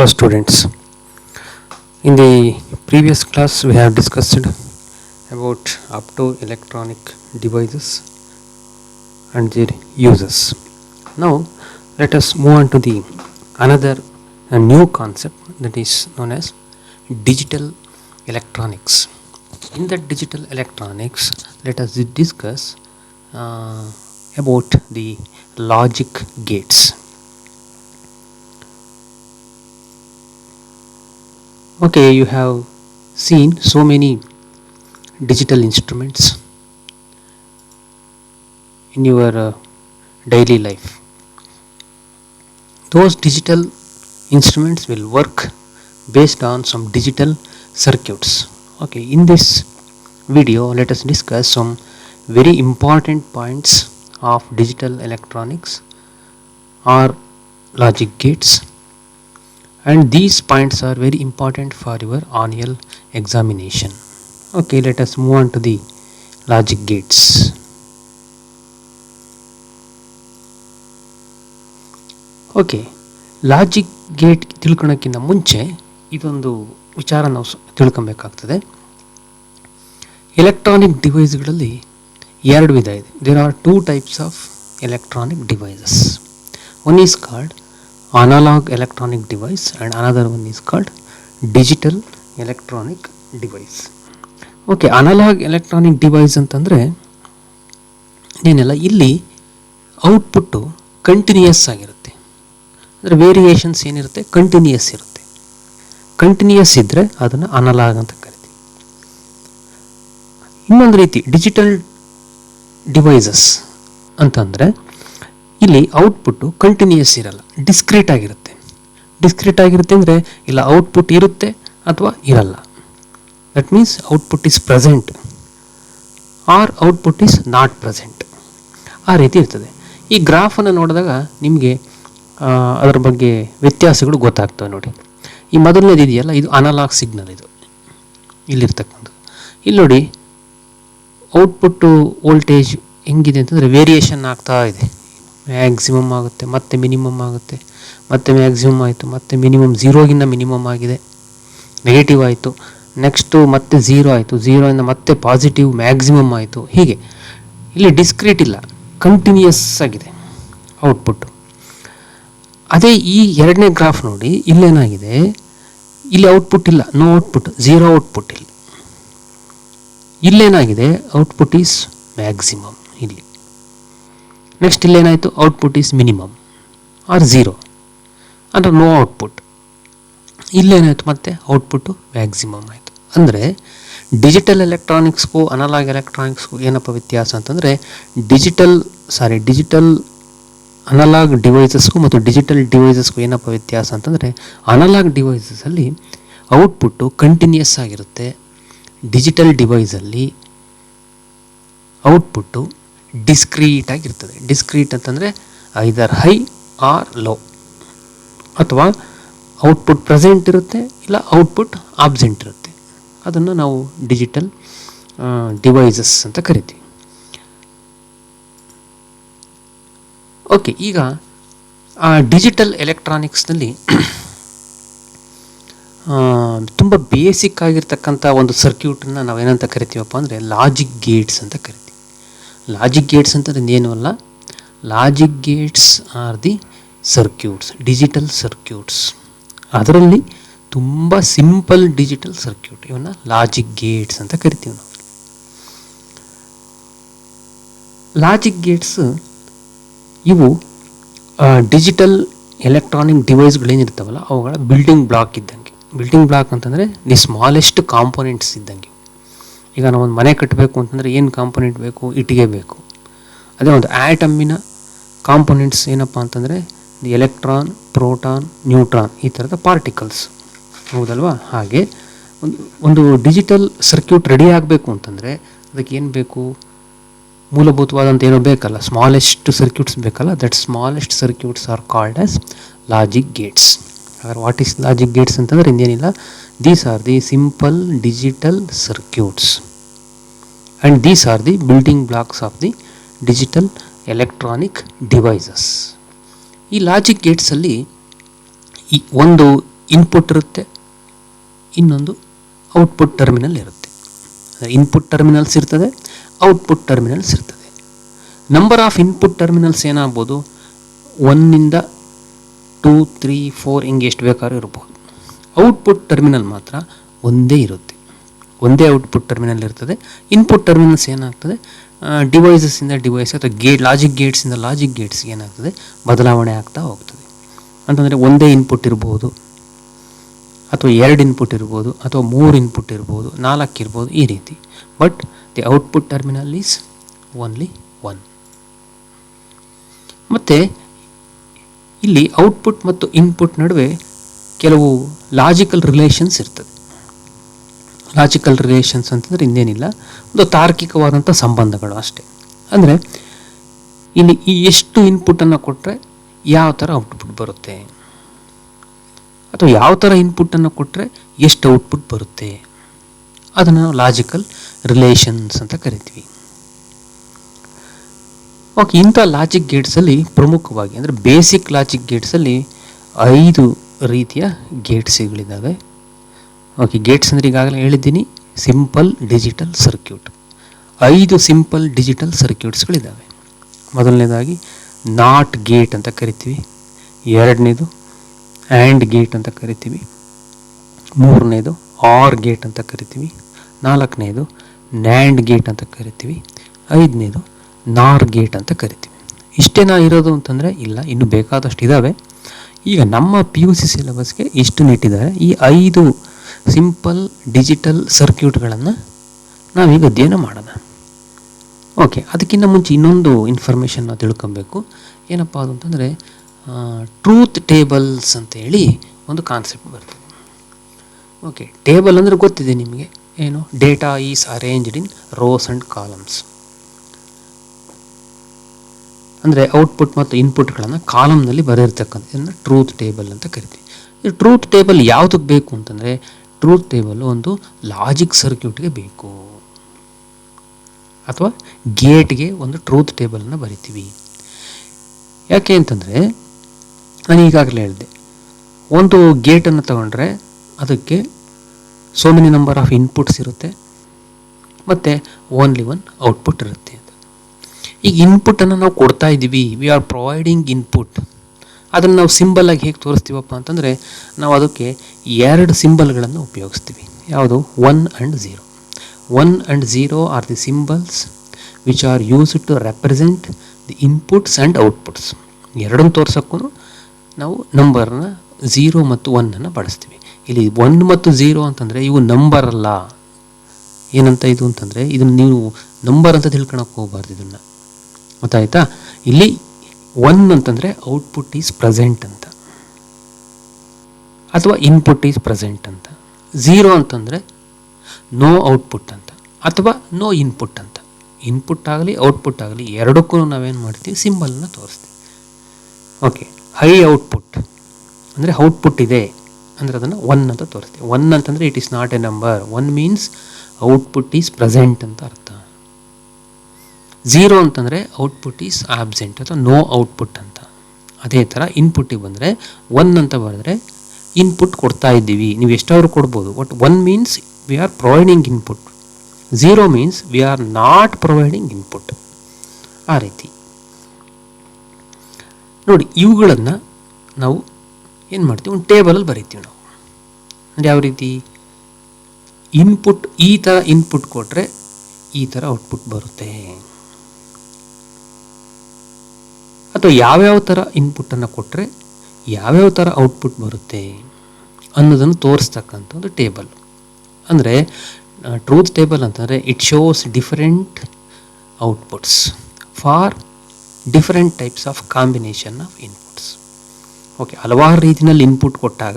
Hello students. In the previous class we have discussed about optoelectronic devices and their uses. Now let us move on to the another new concept that is known as digital electronics. In that digital electronics, let us discuss about the logic gates. Okay, you have seen so many digital instruments in your daily life. Those digital instruments will work based on some digital circuits. Okay, in this video let us discuss some very important points of digital electronics or logic gates, and these points are very important for your annual examination. Okay, let us move on to the logic gates. Okay, logic gate ತಿಳ್ಕೊಳಕ್ಕಿಂತ ಮುಂಚೆ ಇದೊಂದು ವಿಚಾರ ನಾವು ತಿಳ್ಕೊಬೇಕಾಗ್ತದೆ. Electronic ಡಿವೈಸ್ಗಳಲ್ಲಿ ಎರಡು ವಿಧ ಇದೆ. There are two types of electronic devices. One is called analog electronic device and another one is called digital electronic device. Okay, analog electronic device ಅಂತಂದರೆ ಏನೆಲ್ಲ, ಇಲ್ಲಿ ಔಟ್ಪುಟ್ಟು ಕಂಟಿನ್ಯೂಯಸ್ ಆಗಿರುತ್ತೆ. ಅಂದರೆ ವೇರಿಯೇಷನ್ಸ್ ಏನಿರುತ್ತೆ, ಕಂಟಿನ್ಯೂಯಸ್ ಇರುತ್ತೆ. ಕಂಟಿನ್ಯೂಯಸ್ ಇದ್ದರೆ ಅದನ್ನು ಅನಲಾಗ್ ಅಂತ ಕರಿತೀವಿ. ಇನ್ನೊಂದು ರೀತಿ ಡಿಜಿಟಲ್ ಡಿವೈಸಸ್ ಅಂತಂದರೆ ಇಲ್ಲಿ ಔಟ್ಪುಟ್ಟು ಕಂಟಿನ್ಯೂಯಸ್ ಇರಲ್ಲ, ಡಿಸ್ಕ್ರೀಟ್ ಆಗಿರುತ್ತೆ. ಡಿಸ್ಕ್ರೀಟ್ ಆಗಿರುತ್ತೆ ಅಂದರೆ ಇಲ್ಲ ಔಟ್ಪುಟ್ ಇರುತ್ತೆ ಅಥವಾ ಇರಲ್ಲ. That means output is present or output is not present, ಆ ರೀತಿ ಇರ್ತದೆ. ಈ ಗ್ರಾಫನ್ನು ನೋಡಿದಾಗ ನಿಮಗೆ ಅದರ ಬಗ್ಗೆ ವ್ಯತ್ಯಾಸಗಳು ಗೊತ್ತಾಗ್ತವೆ. ನೋಡಿ, ಈ ಮೊದಲನೇದು ಇದೆಯಲ್ಲ, ಇದು ಅನಲಾಗ್ ಸಿಗ್ನಲ್. ಇದು ಇಲ್ಲಿರ್ತಕ್ಕಂಥದ್ದು. ಇಲ್ಲಿ ನೋಡಿ ಔಟ್ಪುಟ್ಟು ವೋಲ್ಟೇಜ್ ಹೆಂಗಿದೆ ಅಂತಂದರೆ ವೇರಿಯೇಷನ್ ಆಗ್ತಾ ಇದೆ. ಮ್ಯಾಕ್ಸಿಮಮ್ ಆಗುತ್ತೆ, ಮತ್ತೆ ಮಿನಿಮಮ್ ಆಗುತ್ತೆ, ಮತ್ತೆ ಮ್ಯಾಕ್ಸಿಮಮ್ ಆಯಿತು, ಮತ್ತೆ ಮಿನಿಮಮ್ ಝೀರೋಗಿಂತ ಮಿನಿಮಮ್ ಆಗಿದೆ, ನೆಗೆಟಿವ್ ಆಯಿತು, ನೆಕ್ಸ್ಟು ಮತ್ತೆ ಝೀರೋ ಆಯಿತು, ಝೀರೋಯಿಂದ ಮತ್ತೆ ಪಾಸಿಟಿವ್ ಮ್ಯಾಕ್ಸಿಮಮ್ ಆಯಿತು. ಹೀಗೆ ಇಲ್ಲಿ ಡಿಸ್ಕ್ರೀಟ್ ಇಲ್ಲ, ಕಂಟಿನ್ಯೂಯಸ್ ಆಗಿದೆ ಔಟ್ಪುಟ್ಟು. ಅದೇ ಈ ಎರಡನೇ ಗ್ರಾಫ್ ನೋಡಿ, ಇಲ್ಲೇನಾಗಿದೆ, ಇಲ್ಲಿ ಔಟ್ಪುಟ್ ಇಲ್ಲ, ನೋ ಔಟ್ಪುಟ್, ಝೀರೋ ಔಟ್ಪುಟ್. ಇಲ್ಲೇನಾಗಿದೆ, ಔಟ್ಪುಟ್ ಈಸ್ ಮ್ಯಾಕ್ಸಿಮಮ್. ಇಲ್ಲಿ ನೆಕ್ಸ್ಟ್ ಇಲ್ಲೇನಾಯಿತು, output is minimum or zero ಅಂದರೆ ನೋ ಔಟ್ಪುಟ್. ಇಲ್ಲೇನಾಯಿತು, ಮತ್ತೆ ಔಟ್ಪುಟ್ಟು ಮ್ಯಾಕ್ಸಿಮಮ್ ಆಯಿತು. ಅಂದರೆ ಡಿಜಿಟಲ್ ಎಲೆಕ್ಟ್ರಾನಿಕ್ಸ್ಗೂ ಅನಲಾಗ್ ಎಲೆಕ್ಟ್ರಾನಿಕ್ಸ್ಗೂ ಏನಪ್ಪ ವ್ಯತ್ಯಾಸ ಅಂತಂದರೆ, ಡಿಜಿಟಲ್ ಅನಲಾಗ್ ಡಿವೈಸಸ್ಗೂ ಮತ್ತು ಡಿಜಿಟಲ್ ಡಿವೈಸಸ್ಗೂ ಏನಪ್ಪ ವ್ಯತ್ಯಾಸ ಅಂತಂದರೆ, ಅನಲಾಗ್ ಡಿವೈಸಸಲ್ಲಿ ಔಟ್ಪುಟ್ಟು ಕಂಟಿನ್ಯೂಯಸ್ ಆಗಿರುತ್ತೆ. ಡಿಜಿಟಲ್ ಡಿವೈಸಲ್ಲಿ ಔಟ್ಪುಟ್ಟು ಡಿಸ್ಕ್ರೀಟ್ ಆಗಿರ್ತದೆ. ಡಿಸ್ಕ್ರೀಟ್ ಅಂತಂದರೆ ಐದರ್ ಹೈ ಆರ್ ಲೋ, ಅಥವಾ ಔಟ್ಪುಟ್ ಪ್ರೆಸೆಂಟ್ ಇರುತ್ತೆ, ಇಲ್ಲ ಔಟ್ಪುಟ್ ಆಬ್ಸೆಂಟ್ ಇರುತ್ತೆ. ಅದನ್ನು ನಾವು ಡಿಜಿಟಲ್ ಡಿವೈಸಸ್ ಅಂತ ಕರಿತೀವಿ. ಓಕೆ, ಈಗ ಡಿಜಿಟಲ್ ಎಲೆಕ್ಟ್ರಾನಿಕ್ಸ್ನಲ್ಲಿ ತುಂಬ ಬೇಸಿಕ್ ಆಗಿರ್ತಕ್ಕಂಥ ಒಂದು ಸರ್ಕ್ಯೂಟನ್ನು ನಾವೇನಂತ ಕರಿತೀವಪ್ಪ ಅಂದರೆ ಲಾಜಿಕ್ ಗೇಟ್ಸ್ ಅಂತ ಕರಿತೀವಿ. ಲಾಜಿಕ್ ಗೇಟ್ಸ್ ಅಂತಂದರೆ ಇನ್ನೇನು ಅಲ್ಲ, logic Gates R the circuits, digital circuits. ಅದರಲ್ಲಿ ತುಂಬ ಸಿಂಪಲ್ ಡಿಜಿಟಲ್ ಸರ್ಕ್ಯೂಟ್, ಇವನ್ನ ಲಾಜಿಕ್ ಗೇಟ್ಸ್ ಅಂತ ಕರಿತೀವಿ ನಾವು. ಲಾಜಿಕ್ ಗೇಟ್ಸ್ ಇವು ಡಿಜಿಟಲ್ ಎಲೆಕ್ಟ್ರಾನಿಕ್ ಡಿವೈಸ್ಗಳೇನಿರ್ತಾವಲ್ಲ ಅವುಗಳ ಬಿಲ್ಡಿಂಗ್ ಬ್ಲಾಕ್ ಇದ್ದಂಗೆ. ಬಿಲ್ಡಿಂಗ್ ಬ್ಲಾಕ್ ಅಂತಂದರೆ ದಿ ಸ್ಮಾಲೆಸ್ಟ್ ಕಾಂಪೊನೆಂಟ್ಸ್ ಇದ್ದಂಗೆ. ಈಗ ನಾವೊಂದು ಮನೆ ಕಟ್ಟಬೇಕು ಅಂತಂದರೆ ಏನು ಕಾಂಪೊನೆಂಟ್ ಬೇಕು, ಇಟ್ಟಿಗೆ ಬೇಕು. ಅದೇ ಒಂದು ಆ್ಯಟಮ್ಮಿನ ಕಾಂಪೊನೆಂಟ್ಸ್ ಏನಪ್ಪ ಅಂತಂದರೆ ದಿ ಎಲೆಕ್ಟ್ರಾನ್, ಪ್ರೋಟಾನ್, ನ್ಯೂಟ್ರಾನ್, ಈ ಥರದ ಪಾರ್ಟಿಕಲ್ಸ್, ಹೌದಲ್ವಾ? ಹಾಗೆ ಒಂದು ಡಿಜಿಟಲ್ ಸರ್ಕ್ಯೂಟ್ ರೆಡಿ ಆಗಬೇಕು ಅಂತಂದರೆ ಅದಕ್ಕೆ ಏನು ಬೇಕು, ಮೂಲಭೂತವಾದಂಥ ಏನೋ ಬೇಕಲ್ಲ, ಸ್ಮಾಲೆಸ್ಟ್ ಸರ್ಕ್ಯೂಟ್ಸ್ ಬೇಕಲ್ಲ. That smallest circuits are called as logic gates. ಹಾಗಾದ್ರೆ ವಾಟ್ ಈಸ್ ಲಾಜಿಕ್ ಗೇಟ್ಸ್ ಅಂತಂದರೆ ಇನ್ನೇನಿಲ್ಲ, these are the simple digital circuits and these are the building blocks of the digital electronic devices. ಈ logic ಗೇಟ್ಸಲ್ಲಿ ಈ ಒಂದು input ಇರುತ್ತೆ, ಇನ್ನೊಂದು output terminal ಇರುತ್ತೆ. ಇನ್ಪುಟ್ ಟರ್ಮಿನಲ್ಸ್ ಇರ್ತದೆ, ಔಟ್ಪುಟ್ ಟರ್ಮಿನಲ್ಸ್ ಇರ್ತದೆ. ನಂಬರ್ ಆಫ್ ಇನ್ಪುಟ್ ಟರ್ಮಿನಲ್ಸ್ ಏನಾಗ್ಬೋದು, 1 2 3 4 ಹಿಂಗೆ ಎಷ್ಟು ಬೇಕಾದ್ರೂ ಇರ್ಬೋದು. ಔಟ್ಪುಟ್ ಟರ್ಮಿನಲ್ ಮಾತ್ರ ಒಂದೇ ಇರುತ್ತೆ, ಒಂದೇ ಔಟ್ಪುಟ್ ಟರ್ಮಿನಲ್ ಇರ್ತದೆ. ಇನ್ಪುಟ್ ಟರ್ಮಿನಲ್ಸ್ ಏನಾಗ್ತದೆ, ಡಿವೈಸಸ್ಸಿಂದ ಡಿವೈಸ್ ಅಥವಾ ಲಾಜಿಕ್ ಗೇಟ್ಸಿಂದ ಲಾಜಿಕ್ ಗೇಟ್ಸ್ಗೆ ಏನಾಗ್ತದೆ, ಬದಲಾವಣೆ ಆಗ್ತಾ ಹೋಗ್ತದೆ. ಅಂತಂದರೆ ಒಂದೇ ಇನ್ಪುಟ್ ಇರ್ಬೋದು, ಅಥವಾ 2 ಇನ್ಪುಟ್ ಇರ್ಬೋದು, ಅಥವಾ 3 ಇನ್ಪುಟ್ ಇರ್ಬೋದು, 4 ಇರ್ಬೋದು, ಈ ರೀತಿ. But the output terminal is only 1. ಮತ್ತು ಇಲ್ಲಿ ಔಟ್ಪುಟ್ ಮತ್ತು ಇನ್ಪುಟ್ ನಡುವೆ ಕೆಲವು ಲಾಜಿಕಲ್ ರಿಲೇಷನ್ಸ್ ಇರ್ತದೆ. ಲಾಜಿಕಲ್ ರಿಲೇಷನ್ಸ್ ಅಂತಂದರೆ ಇನ್ನೇನಿಲ್ಲ, ಒಂದು ತಾರ್ಕಿಕವಾದಂಥ ಸಂಬಂಧಗಳು ಅಷ್ಟೇ. ಅಂದರೆ ಇಲ್ಲಿ ಈ ಎಷ್ಟು ಇನ್ಪುಟನ್ನು ಕೊಟ್ಟರೆ ಯಾವ ಥರ ಔಟ್ಪುಟ್ ಬರುತ್ತೆ, ಅಥವಾ ಯಾವ ಥರ ಇನ್ಪುಟನ್ನು ಕೊಟ್ಟರೆ ಎಷ್ಟು ಔಟ್ಪುಟ್ ಬರುತ್ತೆ, ಅದನ್ನು ನಾವು ಲಾಜಿಕಲ್ ರಿಲೇಷನ್ಸ್ ಅಂತ ಕರಿತೀವಿ. ಓಕೆ, ಇಂಥ ಲಾಜಿಕ್ ಗೇಟ್ಸಲ್ಲಿ ಪ್ರಮುಖವಾಗಿ ಅಂದರೆ ಬೇಸಿಕ್ ಲಾಜಿಕ್ ಗೇಟ್ಸಲ್ಲಿ 5 ರೀತಿಯ ಗೇಟ್ಸ್ಗಳಿದ್ದಾವೆ. ಓಕೆ, ಗೇಟ್ಸ್ ಅಂದರೆ ಈಗಾಗಲೇ ಹೇಳಿದ್ದೀನಿ, simple digital circuit. 5 simple digital ಸರ್ಕ್ಯೂಟ್ಸ್ಗಳಿದ್ದಾವೆ. ಮೊದಲನೇದಾಗಿ ನಾಟ್ ಗೇಟ್ ಅಂತ ಕರಿತೀವಿ, ಎರಡನೇದು ಆ್ಯಂಡ್ ಗೇಟ್ ಅಂತ ಕರಿತೀವಿ, ಮೂರನೇದು ಆರ್ ಗೇಟ್ ಅಂತ ಕರಿತೀವಿ, ನಾಲ್ಕನೇದು ನ್ಯಾಂಡ್ ಗೇಟ್ ಅಂತ ಕರಿತೀವಿ, ಐದನೇದು ನಾರ್ ಗೇಟ್ ಅಂತ ಕರಿತೀವಿ. ಇಷ್ಟೇನಾ ಇರೋದು ಅಂತಂದರೆ ಇಲ್ಲ, ಇನ್ನು ಬೇಕಾದಷ್ಟು ಇದ್ದಾವೆ. ಈಗ ನಮ್ಮ PUC ಸಿಲೆಬಸ್ಗೆ ಇಷ್ಟು ನೆಟ್ಟಿದ್ದಾರೆ. ಈ 5 ಸಿಂಪಲ್ ಡಿಜಿಟಲ್ ಸರ್ಕ್ಯೂಟ್ಗಳನ್ನು ನಾವೀಗ ಅಧ್ಯಯನ ಮಾಡೋಣ. ಓಕೆ, ಅದಕ್ಕಿಂತ ಮುಂಚೆ ಇನ್ನೊಂದು ಇನ್ಫಾರ್ಮೇಷನ್ ನಾವು ತಿಳ್ಕೊಬೇಕು. ಏನಪ್ಪ ಅದು ಅಂತಂದರೆ ಟ್ರೂತ್ ಟೇಬಲ್ಸ್ ಅಂತೇಳಿ ಒಂದು ಕಾನ್ಸೆಪ್ಟ್ ಬರ್ತದೆ. ಓಕೆ, ಟೇಬಲ್ ಅಂದರೆ ಗೊತ್ತಿದೆ ನಿಮಗೆ, ಏನು, data is arranged in rose and columns. ಅಂದರೆ ಔಟ್ಪುಟ್ ಮತ್ತು ಇನ್ಪುಟ್ಗಳನ್ನು ಕಾಲಮ್ನಲ್ಲಿ ಬರೆದಿರ್ತಕ್ಕಂಥದ್ದನ್ನು ಟ್ರೂತ್ ಟೇಬಲ್ ಅಂತ ಕರಿತೀವಿ. ಈ ಟ್ರೂತ್ ಟೇಬಲ್ ಯಾವುದಕ್ಕೆ ಬೇಕು ಅಂತಂದರೆ, ಟ್ರೂತ್ ಟೇಬಲ್ ಒಂದು ಲಾಜಿಕ್ ಸರ್ಕ್ಯೂಟ್ಗೆ ಬೇಕು, ಅಥವಾ ಗೇಟ್ಗೆ ಒಂದು ಟ್ರೂತ್ ಟೇಬಲನ್ನು ಬರಿತೀವಿ. ಯಾಕೆ ಅಂತಂದರೆ, ನಾನು ಈಗಾಗಲೇ ಹೇಳಿದೆ, ಒಂದು ಗೇಟನ್ನು ತಗೊಂಡ್ರೆ ಅದಕ್ಕೆ so many number of inputs ಇರುತ್ತೆ ಮತ್ತು ಓನ್ಲಿ 1 ಔಟ್ಪುಟ್ ಇರುತ್ತೆ ಅಂತ. ಈಗ ಇನ್ಪುಟನ್ನು ನಾವು ಕೊಡ್ತಾ ಇದ್ದೀವಿ, ವಿ ಆರ್ ಪ್ರೊವೈಡಿಂಗ್ ಇನ್ಪುಟ್. ಅದನ್ನು ನಾವು ಸಿಂಬಲಾಗಿ ಹೇಗೆ ತೋರಿಸ್ತೀವಪ್ಪ ಅಂತಂದರೆ, ನಾವು ಅದಕ್ಕೆ 2 ಸಿಂಬಲ್ಗಳನ್ನು ಉಪಯೋಗಿಸ್ತೀವಿ. ಯಾವುದು? 1 and 0. 1 and 0 are the symbols which are used to represent the inputs and outputs. ಎರಡನ್ನು ತೋರ್ಸೋಕ್ಕೂ ನಾವು ನಂಬರ್ನ 0 ಮತ್ತು 1 ಬಳಸ್ತೀವಿ. ಇಲ್ಲಿ 1 ಮತ್ತು 0 ಅಂತಂದರೆ ಇವು ನಂಬರ್ ಅಲ್ಲ. ಏನಂತ ಇದು ಅಂತಂದರೆ, ಇದನ್ನು ನೀವು ನಂಬರ್ ಅಂತ ತಿಳ್ಕೊಳಕ್ಕೆ ಹೋಗಬಾರ್ದು. ಇದನ್ನು ಗೊತ್ತಾಯ್ತಾ? ಇಲ್ಲಿ 1 ಅಂತಂದರೆ ಔಟ್ಪುಟ್ ಈಸ್ ಪ್ರೆಸೆಂಟ್ ಅಂತ, ಅಥವಾ ಇನ್ಪುಟ್ ಈಸ್ ಪ್ರೆಸೆಂಟ್ ಅಂತ. 0 ಅಂತಂದರೆ ನೋ ಔಟ್ಪುಟ್ ಅಂತ, ಅಥವಾ ನೋ ಇನ್ಪುಟ್ ಅಂತ. ಇನ್ಪುಟ್ ಆಗಲಿ ಔಟ್ಪುಟ್ ಆಗಲಿ ಎರಡಕ್ಕೂ ನಾವೇನು ಮಾಡ್ತೀವಿ, ಸಿಂಬಲ್ನ ತೋರಿಸ್ತೀವಿ. ಓಕೆ, ಹೈ ಔಟ್ಪುಟ್ ಅಂದರೆ ಔಟ್ಪುಟ್ ಇದೆ ಅಂದರೆ ಅದನ್ನು 1 ಅಂತ ತೋರಿಸ್ತೀವಿ. 1 ಅಂತಂದರೆ it is not A number. 1 means output is present ಅಂತ ಅರ್ಥ. 0 ಅಂತಂದರೆ ಔಟ್ಪುಟ್ ಈಸ್ ಆಬ್ಸೆಂಟ್ ಅಥವಾ ನೋ ಔಟ್ಪುಟ್ ಅಂತ. ಅದೇ ಥರ ಇನ್ಪುಟ್ಟಿಗೆ ಬಂದರೆ 1 ಅಂತ ಬರೆದ್ರೆ ಇನ್ಪುಟ್ ಕೊಡ್ತಾ ಇದ್ದೀವಿ, ನೀವು ಎಷ್ಟಾದರೂ ಕೊಡ್ಬೋದು. But 1 means we are providing input, 0 means we are not providing input. ಆ ರೀತಿ ನೋಡಿ, ಇವುಗಳನ್ನು ನಾವು ಏನು ಮಾಡ್ತೀವಿ, ಒಂದು ಟೇಬಲಲ್ಲಿ ಬರೀತೀವಿ ನಾವು. ಅಂದರೆ ಯಾವ ರೀತಿ, ಇನ್ಪುಟ್ ಈ ಥರ ಇನ್ಪುಟ್ ಕೊಟ್ಟರೆ ಈ ಥರ ಔಟ್ಪುಟ್ ಬರುತ್ತೆ, ಅಥವಾ ಯಾವ್ಯಾವ ಥರ ಇನ್ಪುಟ್ಟನ್ನು ಕೊಟ್ಟರೆ ಯಾವ್ಯಾವ ಥರ ಔಟ್ಪುಟ್ ಬರುತ್ತೆ ಅನ್ನೋದನ್ನು ತೋರಿಸ್ತಕ್ಕಂಥ ಒಂದು ಟೇಬಲ್. ಅಂದರೆ ಟ್ರೂತ್ ಟೇಬಲ್ ಅಂತಂದರೆ it shows different outputs for different types of combination of inputs. Okay, ಹಲವಾರು ರೀತಿಯಲ್ಲಿ ಇನ್ಪುಟ್ ಕೊಟ್ಟಾಗ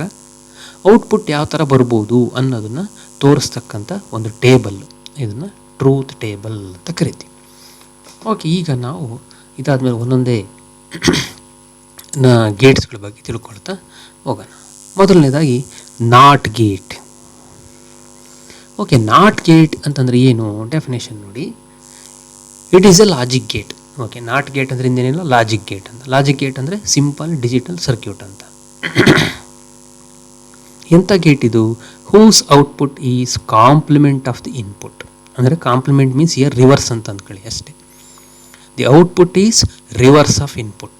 ಔಟ್ಪುಟ್ ಯಾವ ಥರ ಬರ್ಬೋದು ಅನ್ನೋದನ್ನು ತೋರಿಸ್ತಕ್ಕಂಥ ಒಂದು ಟೇಬಲ್, ಇದನ್ನು ಟ್ರೂತ್ ಟೇಬಲ್ ಅಂತ ಕರಿತೀವಿ. ಓಕೆ, ಈಗ ನಾವು ಇದಾದಮೇಲೆ ಒಂದೊಂದೇ ಗೇಟ್ಸ್ಗಳ ಬಗ್ಗೆ ತಿಳ್ಕೊಳ್ತಾ ಹೋಗೋಣ. ಮೊದಲನೇದಾಗಿ not gate. Okay, not gate ಅಂತಂದರೆ ಏನು, ಡೆಫಿನೇಷನ್ ನೋಡಿ. It is a logic gate. Okay, not gate ಅಂದರೆ ಇನ್ನೇನಿಲ್ಲ, ಲಾಜಿಕ್ ಗೇಟ್ ಅಂತ. ಲಾಜಿಕ್ ಗೇಟ್ ಅಂದರೆ ಸಿಂಪಲ್ ಡಿಜಿಟಲ್ ಸರ್ಕ್ಯೂಟ್ ಅಂತ. ಎಂಥ ಗೇಟ್ ಇದು? Whose output is complement of the input. ಅಂದರೆ ಕಾಂಪ್ಲಿಮೆಂಟ್ ಮೀನ್ಸ್ ಇಯರ್ ರಿವರ್ಸ್ ಅಂತ ಅಂದ್ಕೊಳ್ಳಿ ಅಷ್ಟೇ. The output is reverse of input,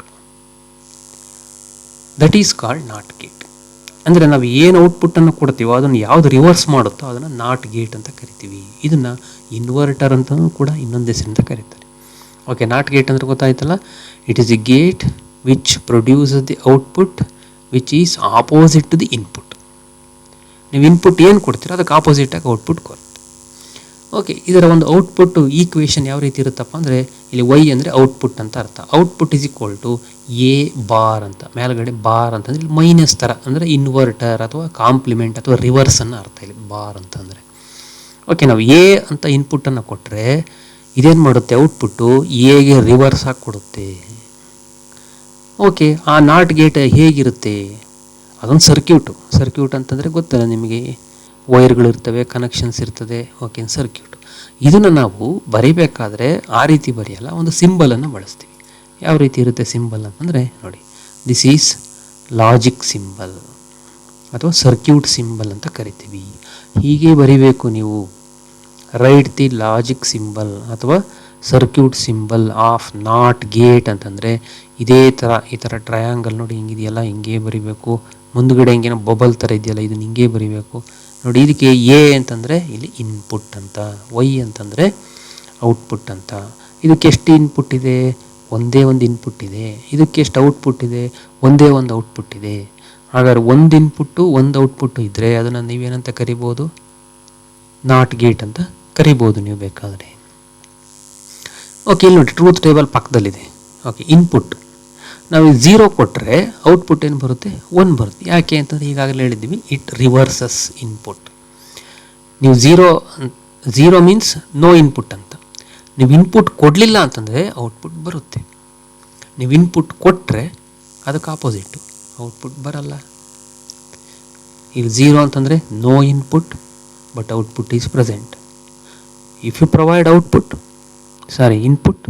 that is called not gate. ಅಂದರೆ ನಾವು ಏನು ಔಟ್ಪುಟ್ಟನ್ನು ಕೊಡ್ತೀವೋ ಅದನ್ನು ಯಾವುದು ರಿವರ್ಸ್ ಮಾಡುತ್ತೋ ಅದನ್ನು ನಾಟ್ ಗೇಟ್ ಅಂತ ಕರಿತೀವಿ. ಇದನ್ನು ಇನ್ವರ್ಟರ್ ಅಂತಲೂ ಕೂಡ ಇನ್ನೊಂದು ಹೆಸರಿಂದ ಕರೀತಾರೆ. ಓಕೆ, ನಾಟ್ ಗೇಟ್ ಅಂದರೆ ಗೊತ್ತಾಯ್ತಲ್ಲ. It is a gate which produces the output which is opposite to the input. ನೀವು ಇನ್ಪುಟ್ ಏನು ಕೊಡ್ತೀರೋ ಅದಕ್ಕೆ ಆಪೋಸಿಟಾಗಿ ಔಟ್ಪುಟ್ ಕೊಡುತ್ತೆ. ಓಕೆ, ಇದರ ಒಂದು ಔಟ್ಪುಟ್ ಈಕ್ವೇಷನ್ ಯಾವ ರೀತಿ ಇರುತ್ತಪ್ಪ ಅಂದರೆ, ಇಲ್ಲಿ ವೈ ಅಂದರೆ ಔಟ್ಪುಟ್ ಅಂತ ಅರ್ಥ. Output is equal to A bar ಅಂತ, ಮೇಲ್ಗಡೆ ಬಾರ್ ಅಂತಂದರೆ ಇಲ್ಲಿ ಮೈನಸ್ ಥರ ಅಂದರೆ ಇನ್ವರ್ಟರ್ ಅಥವಾ ಕಾಂಪ್ಲಿಮೆಂಟ್ ಅಥವಾ ರಿವರ್ಸ್ ಅನ್ನೋ ಅರ್ಥ ಇಲ್ಲಿ ಬಾರ್ ಅಂತಂದರೆ. ಓಕೆ, ನಾವು ಎ ಅಂತ ಇನ್ಪುಟ್ಟನ್ನು ಕೊಟ್ಟರೆ ಇದೇನು ಮಾಡುತ್ತೆ, ಔಟ್ಪುಟ್ಟು ಎಗೆ ರಿವರ್ಸ್ ಆಗಿ ಕೊಡುತ್ತೆ. ಓಕೆ, ಆ ನಾಟ್ ಗೇಟ್ ಹೇಗಿರುತ್ತೆ? ಅದೊಂದು ಸರ್ಕ್ಯೂಟ್ ಅಂತಂದರೆ ಗೊತ್ತಲ್ಲ ನಿಮಗೆ, ವೈರ್ಗಳಿರ್ತವೆ, ಕನೆಕ್ಷನ್ಸ್ ಇರ್ತದೆ. Okay, circuit. ಇದನ್ನು ನಾವು ಬರಿಬೇಕಾದ್ರೆ ಆ ರೀತಿ ಬರೆಯಲ್ಲ, ಒಂದು ಸಿಂಬಲನ್ನು ಬಳಸ್ತೀವಿ. ಯಾವ ರೀತಿ ಇರುತ್ತೆ ಸಿಂಬಲ್ ಅಂತಂದರೆ ನೋಡಿ, ದಿಸ್ ಈಸ್ ಲಾಜಿಕ್ ಸಿಂಬಲ್ ಅಥವಾ ಸರ್ಕ್ಯೂಟ್ ಸಿಂಬಲ್ ಅಂತ ಕರಿತೀವಿ. ಹೀಗೆ ಬರಿಬೇಕು ನೀವು. ರೈಟ್ ದಿ ಲಾಜಿಕ್ ಸಿಂಬಲ್ ಅಥವಾ circuit symbol of not gate ಅಂತಂದರೆ ಇದೇ ಥರ, ಈ ಥರ ಟ್ರಯಾಂಗಲ್ ನೋಡಿ ಹಿಂಗಿದೆಯಲ್ಲ, ಹಿಂಗೆ ಬರಿಬೇಕು. ಮುಂದುಗಡೆ ಹಿಂಗೇನೋ ಬಬಲ್ ಥರ ಇದೆಯಲ್ಲ, ಇದನ್ನು ಹಿಂಗೆ ಬರಿಬೇಕು ನೋಡಿ. ಇದಕ್ಕೆ ಎ ಅಂತಂದರೆ ಇಲ್ಲಿ ಇನ್ಪುಟ್ ಅಂತ, ವೈ ಅಂತಂದರೆ ಔಟ್ಪುಟ್ ಅಂತ. ಇದಕ್ಕೆ ಎಷ್ಟು ಇನ್ಪುಟ್ ಇದೆ? ಒಂದೇ ಒಂದು ಇನ್ಪುಟ್ ಇದೆ. ಇದಕ್ಕೆ ಎಷ್ಟು ಔಟ್ಪುಟ್ ಇದೆ? ಒಂದೇ ಒಂದು ಔಟ್ಪುಟ್ ಇದೆ. ಹಾಗಾದ್ರೆ ಒಂದು ಇನ್ಪುಟ್ಟು ಒಂದು ಔಟ್ಪುಟ್ಟು ಇದ್ದರೆ ಅದನ್ನು ನೀವೇನಂತ ಕರಿಬೋದು? ನಾಟ್ ಗೇಟ್ ಅಂತ ಕರಿಬೋದು ನೀವು ಬೇಕಾದರೆ. ಓಕೆ, ಇಲ್ಲಿ ನೋಡಿ ಟ್ರೂತ್ ಟೇಬಲ್ ಪಕ್ಕದಲ್ಲಿದೆ. ಓಕೆ, ಇನ್ಪುಟ್ ನಾವು 0 ಕೊಟ್ಟರೆ ಔಟ್ಪುಟ್ ಏನು ಬರುತ್ತೆ? 1 ಬರುತ್ತೆ. ಯಾಕೆ ಅಂತಂದರೆ ಈಗಾಗಲೇ ಹೇಳಿದ್ದೀವಿ, ಇಟ್ ರಿವರ್ಸಸ್ ಇನ್ಪುಟ್. ನೀವು ಝೀರೋ ಮೀನ್ಸ್ ನೋ ಇನ್ಪುಟ್ ಅಂತ. ನೀವು ಇನ್ಪುಟ್ ಕೊಡಲಿಲ್ಲ ಅಂತಂದರೆ ಔಟ್ಪುಟ್ ಬರುತ್ತೆ. ನೀವು ಇನ್ಪುಟ್ ಕೊಟ್ಟರೆ ಅದಕ್ಕೆ ಆಪೋಸಿಟ್ಟು ಔಟ್ಪುಟ್ ಬರಲ್ಲ. ಇಲ್ಲಿ 0 ಅಂತಂದರೆ no input but output is present. If you provide input,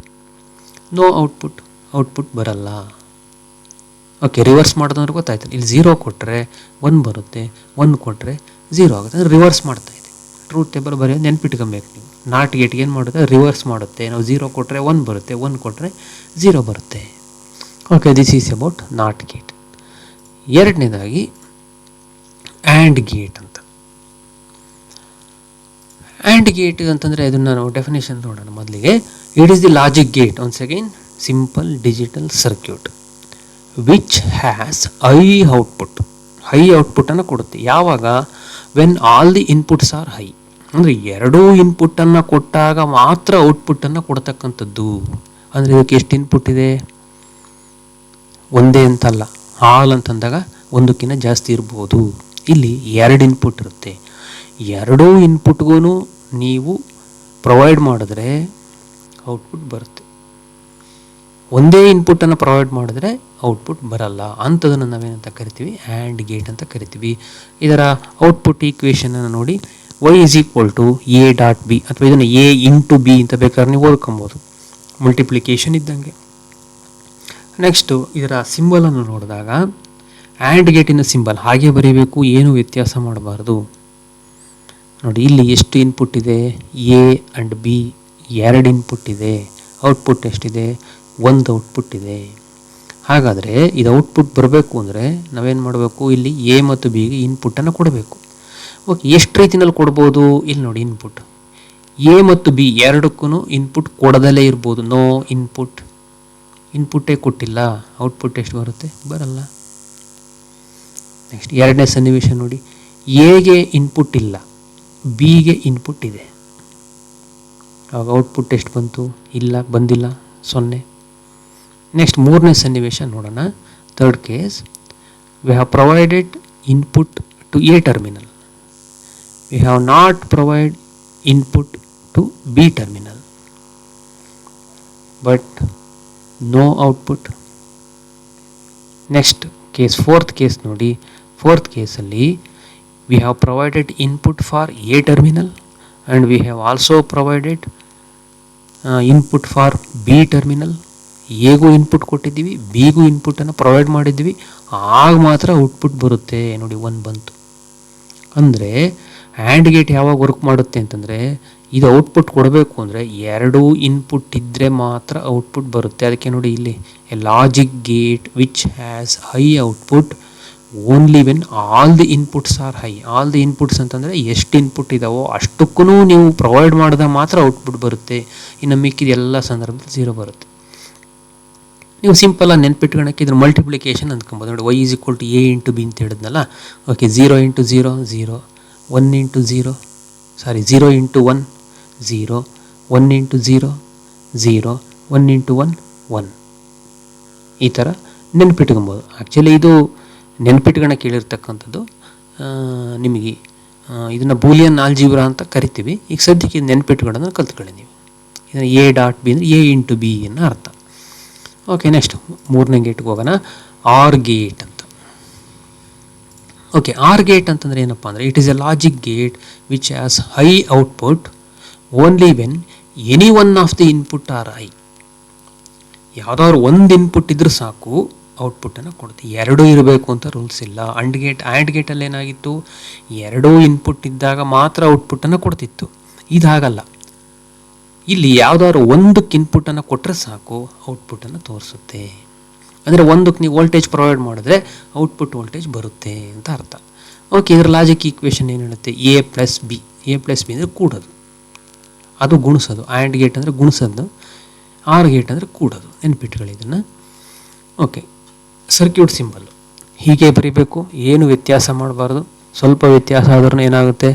no output ಬರಲ್ಲ. ಓಕೆ, ರಿವರ್ಸ್ ಮಾಡೋದಂದ್ರೆ ಗೊತ್ತಾಯ್ತು. ಇಲ್ಲಿ 0 ಕೊಟ್ಟರೆ 1 ಬರುತ್ತೆ, 1 ಕೊಟ್ಟರೆ 0 ಆಗುತ್ತೆ. ಅಂದರೆ ರಿವರ್ಸ್ ಮಾಡ್ತಾ ಇದೆ. ಟ್ರೂತ್ ಟೇಬಲ್ ಬರೆಯೋದು ನೆನ್ಪಿಟ್ಕೊಬೇಕು ನೀವು. ನಾಟ್ ಗೇಟ್ಗೆ ಏನು ಮಾಡುತ್ತೆ? ರಿವರ್ಸ್ ಮಾಡುತ್ತೆ. ನಾವು 0 ಕೊಟ್ಟರೆ 1 ಬರುತ್ತೆ, 1 ಕೊಟ್ಟರೆ 0 ಬರುತ್ತೆ. Okay, this is about not gate. ಎರಡನೇದಾಗಿ ಆ್ಯಂಡ್ ಗೇಟ್ ಅಂತ. ಆ್ಯಂಡ್ ಗೇಟ್ ಅಂತಂದರೆ ಇದನ್ನು ನಾವು ಡೆಫಿನೇಷನ್ ನೋಡೋಣ ಮೊದಲಿಗೆ. It is the logic gate, once again simple digital circuit which has high ಔಟ್ಪುಟ್ಟನ್ನು ಕೊಡುತ್ತೆ. ಯಾವಾಗ? When all the inputs are high. ಅಂದರೆ ಎರಡೂ ಇನ್ಪುಟ್ಟನ್ನು ಕೊಟ್ಟಾಗ ಮಾತ್ರ ಔಟ್ಪುಟ್ಟನ್ನು ಕೊಡ್ತಕ್ಕಂಥದ್ದು. ಅಂದರೆ ಇದಕ್ಕೆ ಎಷ್ಟು ಇನ್ಪುಟ್ ಇದೆ? ಒಂದೇ ಅಂತಲ್ಲ, ಆಲ್ ಅಂತಂದಾಗ ಒಂದಕ್ಕಿಂತ ಜಾಸ್ತಿ ಇರ್ಬೋದು. ಇಲ್ಲಿ 2 ಇನ್ಪುಟ್ ಇರುತ್ತೆ. ಎರಡೂ ಇನ್ಪುಟ್ಗೂ ನೀವು ಪ್ರೊವೈಡ್ ಮಾಡಿದ್ರೆ ಔಟ್ಪುಟ್ ಬರುತ್ತೆ. ಒಂದೇ ಇನ್ಪುಟ್ಟನ್ನು ಪ್ರೊವೈಡ್ ಮಾಡಿದ್ರೆ ಔಟ್ಪುಟ್ ಬರಲ್ಲ. ಅಂಥದನ್ನು ನಾವೇನಂತ ಕರಿತೀವಿ? ಆ್ಯಂಡ್ ಗೇಟ್ ಅಂತ ಕರಿತೀವಿ. ಇದರ ಔಟ್ಪುಟ್ ಈಕ್ವೇಷನನ್ನು ನೋಡಿ, y is equal to A dot B, ಅಥವಾ ಇದನ್ನು ಎ ಇಂಟು ಬಿ ಅಂತ ಬೇಕಾದ್ರೆ ನೀವು ಓದ್ಕೊಬೋದು, ಮಲ್ಟಿಪ್ಲಿಕೇಶನ್ ಇದ್ದಂಗೆ. ನೆಕ್ಸ್ಟು ಇದರ ಸಿಂಬಲನ್ನು ನೋಡಿದಾಗ ಆ್ಯಂಡ್ ಗೇಟಿನ ಸಿಂಬಲ್ ಹಾಗೆ ಬರೀಬೇಕು, ಏನೂ ವ್ಯತ್ಯಾಸ ಮಾಡಬಾರ್ದು. ನೋಡಿ, ಇಲ್ಲಿ ಎಷ್ಟು ಇನ್ಪುಟ್ ಇದೆ? ಎ ಆ್ಯಂಡ್ ಬಿ 2 ಇನ್ಪುಟ್ ಇದೆ. ಔಟ್ಪುಟ್ ಎಷ್ಟಿದೆ? 1 ಔಟ್ಪುಟ್ ಇದೆ. ಹಾಗಾದರೆ ಇದು ಔಟ್ಪುಟ್ ಬರಬೇಕು ಅಂದರೆ ನಾವೇನು ಮಾಡಬೇಕು? ಇಲ್ಲಿ ಎ ಮತ್ತು ಬಿಗೆ ಇನ್ಪುಟ್ಟನ್ನು ಕೊಡಬೇಕು. ಓಕೆ, ಎಷ್ಟು ರೀತಿಯಲ್ಲಿ ಕೊಡ್ಬೋದು? ಇಲ್ಲಿ ನೋಡಿ, ಎ ಮತ್ತು ಬಿ ಎರಡಕ್ಕೂ ಇನ್ಪುಟ್ ಕೊಡದಲ್ಲೇ ಇರ್ಬೋದು. ನೋ ಇನ್ಪುಟ್ಟೇ ಕೊಟ್ಟಿಲ್ಲ, ಔಟ್ಪುಟ್ ಎಷ್ಟು ಬರುತ್ತೆ? ಬರಲ್ಲ. ನೆಕ್ಸ್ಟ್ ಎರಡನೇ ಸನ್ನಿವೇಶ ನೋಡಿ, ಎಗೆ ಇನ್ಪುಟ್ ಇಲ್ಲ, ಬಿಗೆ ಇನ್ಪುಟ್ ಇದೆ. ಆವಾಗ ಔಟ್ಪುಟ್ ಎಷ್ಟು ಬಂತು? ಬಂದಿಲ್ಲ, 0. ನೆಕ್ಸ್ಟ್ ಮೂರನೇ ಸನ್ನಿವೇಶ ನೋಡೋಣ. Third case, we have provided input to A terminal, we have not provide input to B terminal, but no output. Next case, fourth case ನೋಡಿ. ಫೋರ್ತ್ ಕೇಸಲ್ಲಿ we have provided input for A terminal and we have also provided input for B terminal. ಎಗೂ input ಕೊಟ್ಟಿದ್ದೀವಿ, ಬಿಗೂ ಇನ್ಪುಟ್ಟನ್ನು provide ಮಾಡಿದ್ದೀವಿ. ಆಗ ಮಾತ್ರ output ಬರುತ್ತೆ. ನೋಡಿ, 1 ಬಂತು. ಅಂದರೆ ಆ್ಯಂಡ್ ಗೇಟ್ ಯಾವಾಗ ವರ್ಕ್ ಮಾಡುತ್ತೆ ಅಂತಂದರೆ ಇದು ಔಟ್ಪುಟ್ ಕೊಡಬೇಕು ಅಂದರೆ 2 ಇನ್ಪುಟ್ ಇದ್ದರೆ ಮಾತ್ರ ಔಟ್ಪುಟ್ ಬರುತ್ತೆ. ಅದಕ್ಕೆ ನೋಡಿ ಇಲ್ಲಿ A logic gate which has high output only when all the inputs are high. All the inputs ಅಂತಂದರೆ ಎಷ್ಟು ಇನ್ಪುಟ್ ಇದಾವೋ ಅಷ್ಟಕ್ಕೂ ನೀವು ಪ್ರೊವೈಡ್ ಮಾಡಿದಾಗ ಮಾತ್ರ ಔಟ್ಪುಟ್ ಬರುತ್ತೆ. ಇನ್ನು ಮಿಕ್ಕಿದ ಎಲ್ಲ ಸಂದರ್ಭದಲ್ಲಿ 0 ಬರುತ್ತೆ. ನೀವು ಸಿಂಪಲಾಗಿ ನೆನ್ಪಿಟ್ಕೊಳಕ್ಕೆ ಇದ್ರ ಮಲ್ಟಿಪ್ಲಿಕೇಶನ್ ಅಂದ್ಕೊಬೋದು. ನೋಡಿ y = a × b ಅಂತ ಹೇಳಿದ್ನಲ್ಲ. ಓಕೆ, 0 × 0 0, 1 × 0 ಸಾರಿ 0 × 1 0, 1 × 0 0, 1 × 1 1. ಈ ಥರ ನೆನ್ಪಿಟ್ಕೊಬೋದು. ಆ್ಯಕ್ಚುಲಿ ಇದು ನೆನ್ಪಿಟ್ಕೊಳಕ್ಕೆ ಹೇಳಿರ್ತಕ್ಕಂಥದ್ದು ನಿಮಗೆ ಇದನ್ನು ಬೂಲಿಯನ್ ಆಲ್ಜಿಬ್ರಾ ಅಂತ ಕರಿತೀವಿ. ಈಗ ಸದ್ಯಕ್ಕೆ ಇದು ನೆನ್ಪಿಟ್ಕೊಳ್ಳೋದನ್ನು ಕಲ್ತ್ಕೊಳ್ಳಿ ನೀವು. ಇದನ್ನು a.b ಅಂದರೆ a × b ಅನ್ನೋ ಅರ್ಥ. ಓಕೆ, ನೆಕ್ಸ್ಟ್ 3ನೇ ಗೇಟ್ಗೆ ಹೋಗೋಣ. ಆರ್ ಗೇಟ್ ಅಂತ. ಓಕೆ, ಆರ್ ಗೇಟ್ ಅಂತಂದರೆ ಏನಪ್ಪ ಅಂದರೆ it is a logic gate which has high output only when any one of the input R high. ಯಾವುದಾದ್ರು ಒಂದು ಇನ್ಪುಟ್ ಇದ್ರೂ ಸಾಕು ಔಟ್ಪುಟ್ಟನ್ನು ಕೊಡುತ್ತೆ. 2 ಇರಬೇಕು ಅಂತ ರೂಲ್ಸ್ ಇಲ್ಲ. ಆ್ಯಂಡ್ ಗೇಟಲ್ಲಿ ಏನಾಗಿತ್ತು, 2 ಇನ್ಪುಟ್ ಇದ್ದಾಗ ಮಾತ್ರ ಔಟ್ಪುಟ್ಟನ್ನು ಕೊಡ್ತಿತ್ತು. ಇದಾಗಲ್ಲ. ಇಲ್ಲಿ ಯಾವುದಾದ್ರು ಒಂದಕ್ಕೆ ಇನ್ಪುಟ್ಟನ್ನು ಕೊಟ್ಟರೆ ಸಾಕು ಔಟ್ಪುಟ್ಟನ್ನು ತೋರಿಸುತ್ತೆ. ಅಂದರೆ ಒಂದಕ್ಕೆ ನೀವು ವೋಲ್ಟೇಜ್ ಪ್ರೊವೈಡ್ ಮಾಡಿದ್ರೆ ಔಟ್ಪುಟ್ ವೋಲ್ಟೇಜ್ ಬರುತ್ತೆ ಅಂತ ಅರ್ಥ. ಓಕೆ, ಇದರ ಲಾಜಿಕ್ ಈಕ್ವೇಷನ್ ಏನು ಹೇಳುತ್ತೆ, a + b. a + b ಅಂದರೆ ಕೂಡೋದು, ಅದು ಗುಣಿಸೋದು. ಆ್ಯಂಡ್ ಗೇಟ್ ಅಂದರೆ ಗುಣಿಸೋದು, ಆರ್ ಗೇಟ್ ಅಂದರೆ ಕೂಡೋದು. ನೆನ್ಪಿಟ್ಕೊಳ್ಳಿ ಇದನ್ನು. ಓಕೆ, ಸರ್ಕ್ಯೂಟ್ ಸಿಂಬಲ್ಲು ಹೀಗೆ ಬರೀಬೇಕು, ಏನು ವ್ಯತ್ಯಾಸ ಮಾಡಬಾರ್ದು. ಸ್ವಲ್ಪ ವ್ಯತ್ಯಾಸ ಆದ್ರೂ ಏನಾಗುತ್ತೆ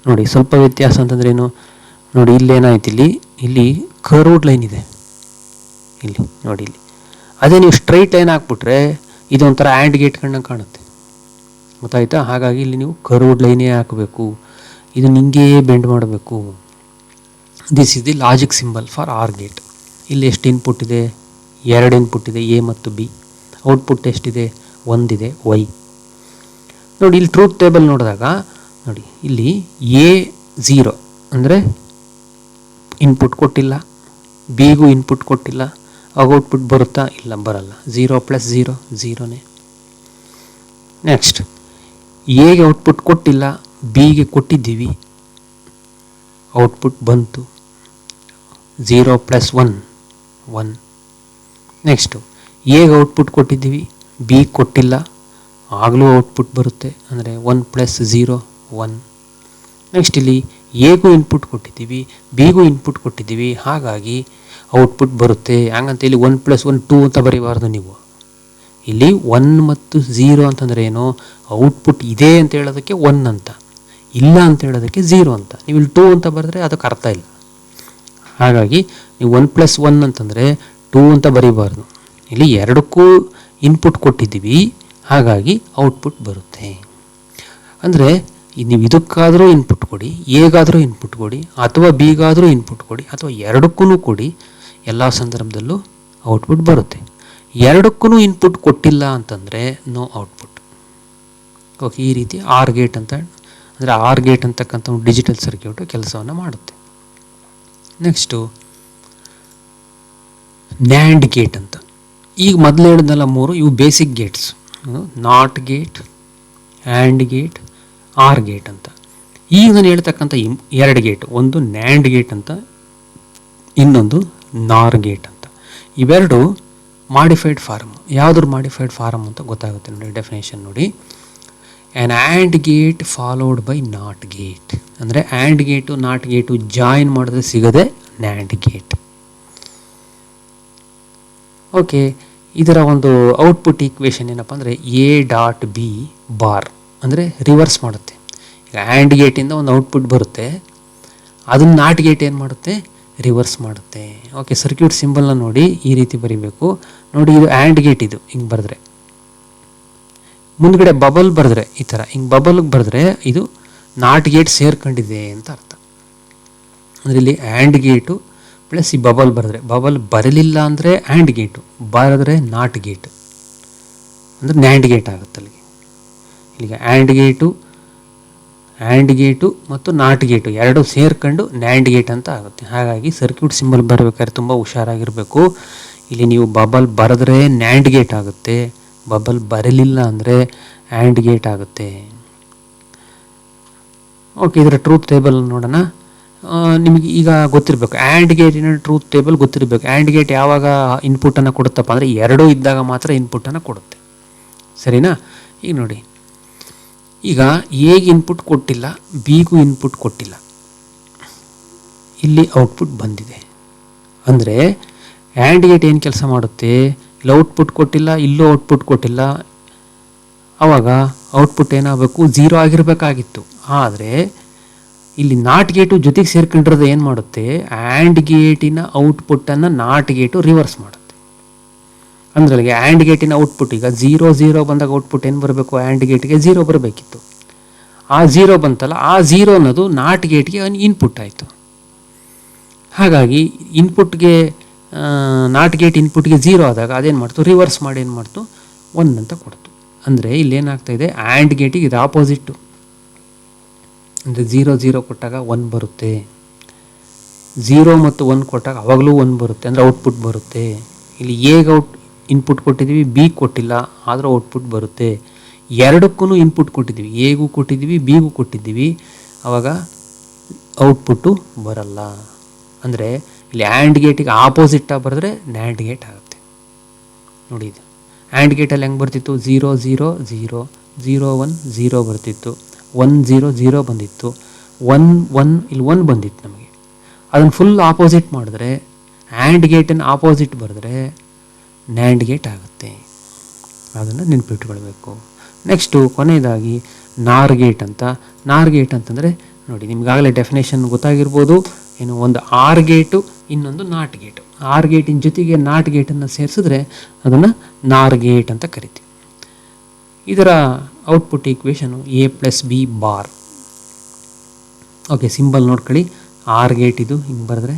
ನೋಡಿ. ಸ್ವಲ್ಪ ವ್ಯತ್ಯಾಸ ಅಂತಂದ್ರೆ ಏನು ನೋಡಿ, ಇಲ್ಲೇನಾಯ್ತು, ಇಲ್ಲಿ ಕರ್ವ್ಡ್ ಲೈನ್ ಇದೆ ಇಲ್ಲಿ ನೋಡಿ. ಇಲ್ಲಿ ಅದೇ ನೀವು ಸ್ಟ್ರೈಟ್ ಲೈನ್ ಹಾಕ್ಬಿಟ್ರೆ ಇದೊಂಥರ ಆ್ಯಂಡ್ ಗೇಟ್ ಕಣ್ಣ ಕಾಣುತ್ತೆ, ಗೊತ್ತಾಯ್ತಾ? ಹಾಗಾಗಿ ಇಲ್ಲಿ ನೀವು ಕರ್ವ್ಡ್ ಲೈನೇ ಹಾಕಬೇಕು. ಇದು ನಿಂಗೆ ಬೆಂಡ್ ಮಾಡಬೇಕು. This is the logic symbol for R gate. ಇಲ್ಲಿ ಎಷ್ಟು ಇನ್ಪುಟ್ ಇದೆ, 2 ಇನ್ಪುಟ್ ಇದೆ, ಎ ಮತ್ತು ಬಿ. ಔಟ್ಪುಟ್ ಎಷ್ಟಿದೆ, 1 ಇದೆ, ವೈ. ನೋಡಿ ಇಲ್ಲಿ ಟ್ರೂತ್ ಟೇಬಲ್ ನೋಡಿದಾಗ ನೋಡಿ, ಇಲ್ಲಿ ಎ 0 ಅಂದರೆ ಇನ್ಪುಟ್ ಕೊಟ್ಟಿಲ್ಲ, ಬಿಗೂ ಇನ್ಪುಟ್ ಕೊಟ್ಟಿಲ್ಲ, ಆಗ ಔಟ್ಪುಟ್ ಬರುತ್ತಾ, ಇಲ್ಲ ಬರಲ್ಲ. 0 + 0 0ನೇ. ನೆಕ್ಸ್ಟ್ ಎಗೆ ಔಟ್ಪುಟ್ ಕೊಟ್ಟಿಲ್ಲ, ಬಿಗೆ ಕೊಟ್ಟಿದ್ದೀವಿ, ಔಟ್ಪುಟ್ ಬಂತು. 0 + 1 1. ನೆಕ್ಸ್ಟು ಎಗೆ ಔಟ್ಪುಟ್ ಕೊಟ್ಟಿದ್ದೀವಿ, ಬಿ ಕೊಟ್ಟಿಲ್ಲ, ಆಗಲೂ ಔಟ್ಪುಟ್ ಬರುತ್ತೆ. ಅಂದರೆ 1 + 0 1. ನೆಕ್ಸ್ಟ್ ಇಲ್ಲಿ ಎಗೂ ಇನ್ಪುಟ್ ಕೊಟ್ಟಿದ್ದೀವಿ, ಬಿಗೂ ಇನ್ಪುಟ್ ಕೊಟ್ಟಿದ್ದೀವಿ, ಹಾಗಾಗಿ ಔಟ್ಪುಟ್ ಬರುತ್ತೆ. ಹಂಗಂತ ಇಲ್ಲಿ 1 + 1 2 ಅಂತ ಬರೀಬಾರ್ದು ನೀವು. ಇಲ್ಲಿ 1 ಮತ್ತು 0 ಅಂತಂದರೆ ಏನು, ಔಟ್ಪುಟ್ ಇದೆ ಅಂತ ಹೇಳೋದಕ್ಕೆ 1 ಅಂತ, ಇಲ್ಲ ಅಂತ ಹೇಳೋದಕ್ಕೆ 0 ಅಂತ. ನೀವು ಇಲ್ಲಿ 2 ಅಂತ ಬರೆದ್ರೆ ಅದಕ್ಕೆ ಅರ್ಥ ಇಲ್ಲ. ಹಾಗಾಗಿ ನೀವು 1 + 1 ಅಂತಂದರೆ 2 ಅಂತ ಬರೀಬಾರ್ದು. ಇಲ್ಲಿ 2ಕ್ಕೂ ಇನ್ಪುಟ್ ಕೊಟ್ಟಿದ್ದೀವಿ, ಹಾಗಾಗಿ ಔಟ್ಪುಟ್ ಬರುತ್ತೆ. ಅಂದರೆ ನೀವು ಇದಕ್ಕಾದರೂ ಇನ್ಪುಟ್ ಕೊಡಿ, ಎಗಾದರೂ ಇನ್ಪುಟ್ ಕೊಡಿ, ಅಥವಾ ಬಿಗಾದರೂ ಇನ್ಪುಟ್ ಕೊಡಿ, ಅಥವಾ 2ಕ್ಕೂ ಕೊಡಿ, ಎಲ್ಲ ಸಂದರ್ಭದಲ್ಲೂ ಔಟ್ಪುಟ್ ಬರುತ್ತೆ. 2ಕ್ಕೂ ಇನ್ಪುಟ್ ಕೊಟ್ಟಿಲ್ಲ ಅಂತಂದರೆ ನೋ ಔಟ್ಪುಟ್. ಓಕೆ, ಈ ರೀತಿ ಆರ್ ಗೇಟ್ ಅಂತ ಅಂದರೆ ಆರ್ ಗೇಟ್ ಅಂತಕ್ಕಂಥ ಒಂದು ಡಿಜಿಟಲ್ ಸರ್ಕ್ಯೂಟು ಕೆಲಸವನ್ನು ಮಾಡುತ್ತೆ. ನೆಕ್ಸ್ಟು ನ್ಯಾಂಡ್ ಗೇಟ್ ಅಂತ. ಈಗ ಮೊದಲು ಹೇಳಿದ್ನಲ್ಲ 3, ಇವು basic Gates. Not gate, and gate, R gate ಅಂತ. ಈಗ ನಾನು ಹೇಳ್ತಕ್ಕಂಥ 2 ಗೇಟ್, ಒಂದು ನ್ಯಾಂಡ್ ಗೇಟ್ ಅಂತ, ಇನ್ನೊಂದು ನಾರ್ ಗೇಟ್ ಅಂತ. ಇವೆರಡು ಮಾಡಿಫೈಡ್ ಫಾರ್ಮ್. ಯಾವುದ್ರ ಮಾಡಿಫೈಡ್ ಫಾರ್ಮ್ ಅಂತ ಗೊತ್ತಾಗುತ್ತೆ ನೋಡಿ. ಡೆಫಿನೇಷನ್ ನೋಡಿ, an and gate followed by not gate. ಅಂದರೆ and gate not gate join ಮಾಡಿದ್ರೆ ಸಿಗದೆ ನ್ಯಾಂಡ್ ಗೇಟ್. ಓಕೆ, ಇದರ ಒಂದು ಔಟ್ಪುಟ್ ಈಕ್ವೇಷನ್ ಏನಪ್ಪ ಅಂದರೆ a.b ಬಾರ್ ಅಂದರೆ ರಿವರ್ಸ್ ಮಾಡುತ್ತೆ. ಈಗ ಆ್ಯಂಡ್ ಗೇಟಿಂದ ಒಂದು ಔಟ್ಪುಟ್ ಬರುತ್ತೆ, ಅದನ್ನು ನಾಟ್ ಗೇಟ್ ಏನು ಮಾಡುತ್ತೆ, ರಿವರ್ಸ್ ಮಾಡುತ್ತೆ. ಓಕೆ, ಸರ್ಕ್ಯೂಟ್ ಸಿಂಬಲ್ನ ನೋಡಿ, ಈ ರೀತಿ ಬರೀಬೇಕು ನೋಡಿ. ಇದು ಆ್ಯಂಡ್ ಗೇಟ್, ಇದು ಹಿಂಗೆ ಬರೆದ್ರೆ, ಮುಂದ್ಗಡೆ ಬಬಲ್ ಬರೆದ್ರೆ ಈ ಥರ ಹಿಂಗೆ ಬಬಲ್ಗೆ ಬರೆದ್ರೆ ಇದು ನಾಟ್ ಗೇಟ್ ಸೇರ್ಕೊಂಡಿದೆ ಅಂತ ಅರ್ಥ. ಅಂದರೆ ಇಲ್ಲಿ ಆ್ಯಂಡ್ ಗೇಟು ಪ್ಲಸ್ ಈ ಬಬಲ್ ಬರೆದ್ರೆ, ಬಬಲ್ ಬರಲಿಲ್ಲ ಅಂದರೆ ಆ್ಯಂಡ್ ಗೇಟು, ಬರೆದ್ರೆ ನಾಟ್ ಗೇಟ್ ಅಂದರೆ ನ್ಯಾಂಡ್ ಗೇಟ್ ಆಗುತ್ತೆ. ಇಲ್ಲಿಗೆ ಆ್ಯಂಡ್ ಗೇಟು ಮತ್ತು ನಾಟ್ ಗೇಟು ಎರಡು ಸೇರ್ಕೊಂಡು ನ್ಯಾಂಡ್ ಗೇಟ್ ಅಂತ ಆಗುತ್ತೆ. ಹಾಗಾಗಿ ಸರ್ಕ್ಯೂಟ್ ಸಿಂಬಲ್ ಬರಬೇಕಾದ್ರೆ ತುಂಬ ಹುಷಾರಾಗಿರಬೇಕು. ಇಲ್ಲಿ ನೀವು ಬಬಲ್ ಬರೆದ್ರೆ ನ್ಯಾಂಡ್ ಗೇಟ್ ಆಗುತ್ತೆ, ಬಬಲ್ ಬರಲಿಲ್ಲ ಅಂದರೆ ಆ್ಯಂಡ್ ಗೇಟ್ ಆಗುತ್ತೆ. ಓಕೆ, ಇದರ ಟ್ರೂತ್ ಟೇಬಲ್ ನೋಡೋಣ. ನಿಮಗೆ ಈಗ ಗೊತ್ತಿರಬೇಕು, ಆ್ಯಂಡ್ ಗೇಟಿನ ಟ್ರೂತ್ ಟೇಬಲ್ ಗೊತ್ತಿರಬೇಕು. ಆ್ಯಂಡ್ ಗೇಟ್ ಯಾವಾಗ ಇನ್ಪುಟನ್ನು ಕೊಡುತ್ತಪ್ಪ ಅಂದರೆ ಎರಡೂ ಇದ್ದಾಗ ಮಾತ್ರ ಇನ್ಪುಟನ್ನು ಕೊಡುತ್ತೆ. ಸರಿನಾ? ಈಗ ನೋಡಿ, ಈಗ ಎಗೆ ಇನ್ಪುಟ್ ಕೊಟ್ಟಿಲ್ಲ, ಬಿಗೂ ಇನ್ಪುಟ್ ಕೊಟ್ಟಿಲ್ಲ, ಇಲ್ಲಿ ಔಟ್ಪುಟ್ ಬಂದಿದೆ. ಅಂದರೆ ಆ್ಯಂಡ್ ಗೇಟ್ ಏನು ಕೆಲಸ ಮಾಡುತ್ತೆ, ಇಲ್ಲಿ ಔಟ್ಪುಟ್ ಕೊಟ್ಟಿಲ್ಲ, ಇಲ್ಲೂ ಔಟ್ಪುಟ್ ಕೊಟ್ಟಿಲ್ಲ, ಆವಾಗ ಔಟ್ಪುಟ್ ಏನಾಗಬೇಕು, 0 ಆಗಿರಬೇಕಾಗಿತ್ತು. ಆದರೆ ಇಲ್ಲಿ ನಾಟ್ ಗೇಟು ಜೊತೆಗೆ ಸೇರ್ಕೊಂಡಿರೋದು ಏನು ಮಾಡುತ್ತೆ, ಆ್ಯಂಡ್ ಗೇಟಿನ ಔಟ್ಪುಟ್ಟನ್ನು ನಾಟ್ ಗೇಟು ರಿವರ್ಸ್ ಮಾಡುತ್ತೆ. ಅಂದರೆ ಅಲ್ಲಿಗೆ ಆ್ಯಂಡ್ ಗೇಟಿನ ಔಟ್ಪುಟ್ ಈಗ 0 ಬಂದಾಗ ಔಟ್ಪುಟ್ ಏನು ಬರಬೇಕು, ಆ್ಯಂಡ್ ಗೇಟ್ಗೆ 0 ಬರಬೇಕಿತ್ತು. ಆ 0 ಬಂತಲ್ಲ, ಆ 0 ಅನ್ನೋದು ನಾಟ್ ಗೇಟ್ಗೆ ಇನ್ಪುಟ್ ಆಯಿತು. ಹಾಗಾಗಿ ಇನ್ಪುಟ್ಗೆ ನಾಟ್ ಗೇಟ್ ಇನ್ಪುಟ್ಗೆ 0 ಆದಾಗ ಅದೇನು ಮಾಡ್ತು, ರಿವರ್ಸ್ ಮಾಡಿ ಏನು ಮಾಡ್ತು, 1 ಅಂತ ಕೊಡ್ತು. ಅಂದರೆ ಇಲ್ಲೇನಾಗ್ತಾ ಇದೆ, ಆ್ಯಂಡ್ ಗೇಟಿಗೆ ಇದು ಆಪೋಸಿಟ್ಟು. ಅಂದರೆ 0 ಕೊಟ್ಟಾಗ 1 ಬರುತ್ತೆ, 0 ಮತ್ತು 1 ಕೊಟ್ಟಾಗ ಅವಾಗಲೂ 1 ಬರುತ್ತೆ, ಅಂದರೆ ಔಟ್ಪುಟ್ ಬರುತ್ತೆ. ಇಲ್ಲಿ ಎಗೆ ಇನ್ಪುಟ್ ಕೊಟ್ಟಿದ್ದೀವಿ, ಬಿ ಕೊಟ್ಟಿಲ್ಲ, ಆದರೂ ಔಟ್ಪುಟ್ ಬರುತ್ತೆ. ಎರಡಕ್ಕೂ ಇನ್ಪುಟ್ ಕೊಟ್ಟಿದ್ದೀವಿ, ಎಗೂ ಕೊಟ್ಟಿದ್ದೀವಿ, ಬಿಗೂ ಕೊಟ್ಟಿದ್ದೀವಿ, ಆವಾಗ ಔಟ್ಪುಟ್ಟು ಬರಲ್ಲ. ಅಂದರೆ ಇಲ್ಲಿ ಆ್ಯಂಡ್ ಗೇಟಿಗೆ ಆಪೋಸಿಟ್ಟಾಗಿ ಬರೆದ್ರೆ ನ್ಯಾಂಡ್ ಗೇಟ್ ಆಗುತ್ತೆ. ನೋಡಿ, ಇದು ಆ್ಯಂಡ್ ಗೇಟಲ್ಲಿ ಹೆಂಗೆ ಬರ್ತಿತ್ತು, 0 0 0 0 1 0 ಬರ್ತಿತ್ತು, 1 0 0 ಬಂದಿತ್ತು, 1 1 ಇಲ್ಲಿ 1 ಬಂದಿತ್ತು ನಮಗೆ. ಅದನ್ನು ಫುಲ್ ಆಪೋಸಿಟ್ ಮಾಡಿದ್ರೆ, ಆ್ಯಂಡ್ ಗೇಟನ್ನು ಆಪೋಸಿಟ್ ಬರೆದ್ರೆ ನ್ಯಾಂಡ್ ಗೇಟ್ ಆಗುತ್ತೆ. ಅದನ್ನು ನೆನಪಿಟ್ಕೊಳ್ಬೇಕು. ನೆಕ್ಸ್ಟು ಕೊನೆಯದಾಗಿ ನಾರ್ ಗೇಟ್ ಅಂತ. ನಾರ್ ಗೇಟ್ ಅಂತಂದರೆ ನೋಡಿ, ನಿಮಗಾಗಲೇ ಡೆಫಿನೇಷನ್ ಗೊತ್ತಾಗಿರ್ಬೋದು. ಏನು, ಒಂದು ಆರ್ ಗೇಟು, ಇನ್ನೊಂದು ನಾಟ್ ಗೇಟು. ಆರ್ ಗೇಟಿನ ಜೊತೆಗೆ ನಾಟ್ ಗೇಟನ್ನು ಸೇರಿಸಿದ್ರೆ ಅದನ್ನು ನಾರ್ ಗೇಟ್ ಅಂತ ಕರಿತೀವಿ. ಇದರ output equation A+B bar. Okay, symbol ನೋಡ್ಕೊಳ್ಳಿ. ಆರ್ ಗೇಟ್ ಇದು ಹಿಂಗೆ ಬರೆದ್ರೆ,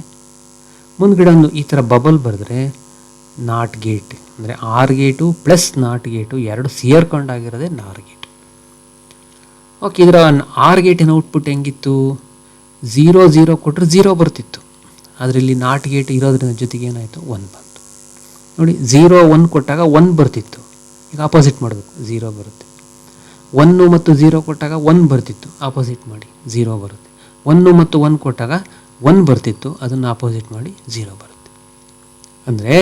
ಮುಂದ್ಗಡೆ ಒಂದು ಈ ಥರ ಬಬಲ್ ಬರೆದ್ರೆ ನಾಟ್ ಗೇಟ್. ಅಂದರೆ or gate plus not gate ಎರಡು ಸೇರ್ಕೊಂಡಾಗಿರೋದೇ ನಾರ್ ಗೇಟ್. ಓಕೆ, ಇದರ ಆರ್ ಗೇಟಿನ ಔಟ್ಪುಟ್ ಹೆಂಗಿತ್ತು, 0 0 ಕೊಟ್ಟರೆ 0 ಬರ್ತಿತ್ತು. ಆದರೆ ಇಲ್ಲಿ ನಾಟ್ ಗೇಟ್ ಇರೋದ್ರ ಜೊತೆಗೆ ಏನಾಯಿತು, 1 ಬಂತು. ನೋಡಿ, 0 1 ಕೊಟ್ಟಾಗ 1 ಬರ್ತಿತ್ತು, ಈಗ ಆಪೋಸಿಟ್ ಮಾಡಬೇಕು, 0 ಬರುತ್ತೆ. 1 ಮತ್ತು 0 ಕೊಟ್ಟಾಗ 1 ಬರ್ತಿತ್ತು, ಆಪೋಸಿಟ್ ಮಾಡಿ 0 ಬರುತ್ತೆ. 1 ಮತ್ತು 1 ಕೊಟ್ಟಾಗ 1 ಬರ್ತಿತ್ತು, ಅದನ್ನು ಆಪೋಸಿಟ್ ಮಾಡಿ 0 ಬರುತ್ತೆ. ಅಂದರೆ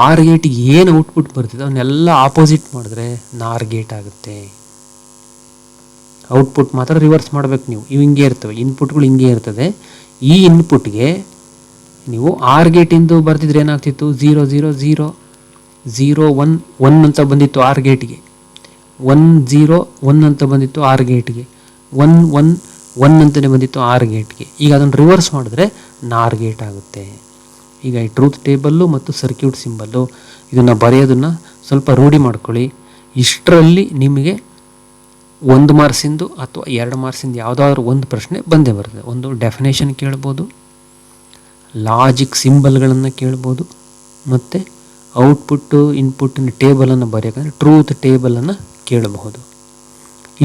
ಆರ್ ಗೇಟಿಗೆ ಏನು ಔಟ್ಪುಟ್ ಬರ್ತಿತ್ತು ಅವನ್ನೆಲ್ಲ ಆಪೋಸಿಟ್ ಮಾಡಿದ್ರೆ ನಾರ್ ಗೇಟ್ ಆಗುತ್ತೆ. ಔಟ್ಪುಟ್ ಮಾತ್ರ ರಿವರ್ಸ್ ಮಾಡಬೇಕು ನೀವು. ಇವು ಹಿಂಗೆ ಇರ್ತವೆ, ಇನ್ಪುಟ್ಗಳು ಹಿಂಗೆ ಇರ್ತದೆ. ಈ ಇನ್ಪುಟ್ಗೆ ನೀವು ಆರ್ ಗೇಟಿಂದು ಬರ್ತಿದ್ರೆ ಏನಾಗ್ತಿತ್ತು, 0 0 0 0 1 1 ಅಂತ ಬಂದಿತ್ತು ಆರ್ ಗೇಟ್ಗೆ, 1 0 1 ಅಂತ ಬಂದಿತ್ತು ಆರ್ ಗೇಟ್ಗೆ, 1 1 1 ಅಂತಲೇ ಬಂದಿತ್ತು ಆರ್ ಗೇಟ್ಗೆ. ಈಗ ಅದನ್ನು ರಿವರ್ಸ್ ಮಾಡಿದ್ರೆ ನಾರ್ ಗೇಟ್ ಆಗುತ್ತೆ. ಈಗ ಈ ಟ್ರೂತ್ ಟೇಬಲ್ಲು ಮತ್ತು ಸರ್ಕ್ಯೂಟ್ ಸಿಂಬಲ್ಲು ಇದನ್ನು ಬರೆಯೋದನ್ನು ಸ್ವಲ್ಪ ರೂಢಿ ಮಾಡ್ಕೊಳ್ಳಿ. ಇಷ್ಟರಲ್ಲಿ ನಿಮಗೆ 1 ಮಾರ್ಕ್ಸಿಂದು ಅಥವಾ 2 ಮಾರ್ಕ್ಸಿಂದು ಯಾವುದಾದ್ರೂ ಒಂದು ಪ್ರಶ್ನೆ ಬಂದೇ ಬರ್ತದೆ. ಒಂದು ಡೆಫಿನೇಷನ್ ಕೇಳ್ಬೋದು, ಲಾಜಿಕ್ ಸಿಂಬಲ್ಗಳನ್ನು ಕೇಳ್ಬೋದು, ಮತ್ತು ಔಟ್ಪುಟ್ಟು ಇನ್ಪುಟ್ಟಿನ ಟೇಬಲನ್ನು ಬರೆಯೋಕಂದ್ರೆ ಟ್ರೂತ್ ಟೇಬಲನ್ನು ಕೇಳಬಹುದು.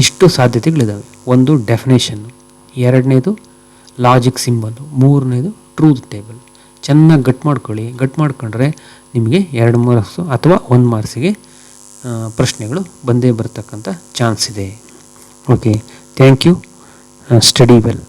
ಇಷ್ಟು ಸಾಧ್ಯತೆಗಳಿದ್ದಾವೆ. ಒಂದು ಡೆಫಿನೇಷನ್ನು, ಎರಡನೇದು ಲಾಜಿಕ್ ಸಿಂಬಲ್ಲು, ಮೂರನೇದು ಟ್ರೂತ್ ಟೇಬಲ್. ಚೆನ್ನಾಗಿ ಗಟ್ ಮಾಡ್ಕೊಳ್ಳಿ. ಗಟ್ ಮಾಡ್ಕೊಂಡ್ರೆ ನಿಮಗೆ 2 ಮಾರ್ಕ್ಸು ಅಥವಾ 1 ಮಾರ್ಕ್ಸಿಗೆ ಪ್ರಶ್ನೆಗಳು ಬಂದೇ ಬರ್ತಕ್ಕಂಥ ಚಾನ್ಸ್ ಇದೆ. Okay, thank you. Study well.